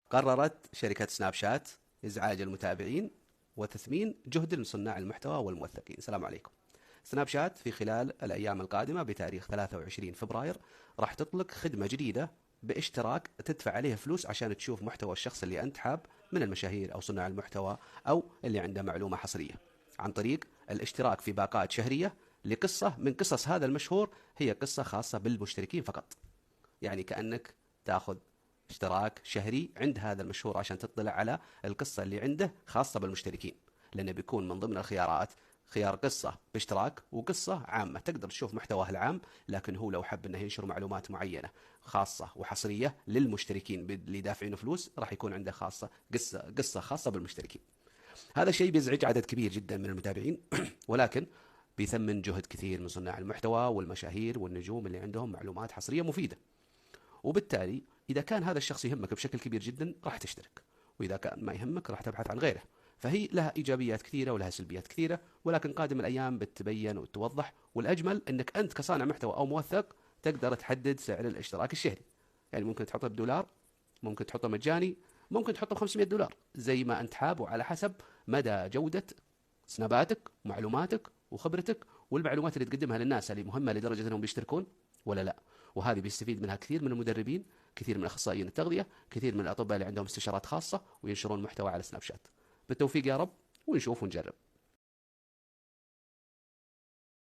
قررت شركة سناب شات إزعاج المتابعين وتثمين جهد صناع المحتوى والموثقين. السلام عليكم. سناب شات في خلال الأيام القادمة بتاريخ 23 فبراير راح تطلق خدمة جديدة باشتراك تدفع عليه فلوس عشان تشوف محتوى الشخص اللي أنت حاب من المشاهير أو صناع المحتوى أو اللي عنده معلومة حصرية، عن طريق الاشتراك في باقات شهرية لقصة من قصص هذا المشهور، هي قصة خاصة بالمشتركين فقط. يعني كأنك تاخذ اشتراك شهري عند هذا المشهور عشان تطلع على القصة اللي عنده خاصة بالمشتركين، لأنه بيكون من ضمن الخيارات خيار قصة باشتراك وقصة عامة تقدر تشوف محتواه العام، لكن هو لو حب انه ينشر معلومات معينة خاصة وحصرية للمشتركين اللي دافعين فلوس راح يكون عنده خاصة قصة خاصة بالمشتركين. هذا الشيء بيزعج عدد كبير جدا من المتابعين ولكن بيثمن جهد كثير من صناع المحتوى والمشاهير والنجوم اللي عندهم معلومات حصرية مفيدة. وبالتالي إذا كان هذا الشخص يهمك بشكل كبير جدا راح تشترك، وإذا كان ما يهمك راح تبحث عن غيره. فهي لها إيجابيات كثيرة ولها سلبيات كثيرة، ولكن قادم الأيام بتبين وتوضح. والأجمل أنك أنت كصانع محتوى أو موثق تقدر تحدد سعر الاشتراك الشهري. يعني ممكن تحطه بدولار، ممكن تحطه مجاني، ممكن تحطه ب 500 دولار زي ما أنت حاب، وعلى حسب مدى جودة سناباتك ومعلوماتك وخبرتك والمعلومات اللي تقدمها للناس اللي مهمة لدرجة أنهم بيشتركون ولا لا. وهذه بيستفيد منها كثير من المدربين، كثير من اخصائيين التغذيه، كثير من الاطباء اللي عندهم استشارات خاصه وينشرون محتوى على سناب شات. بالتوفيق يا رب، ونشوف ونجرب.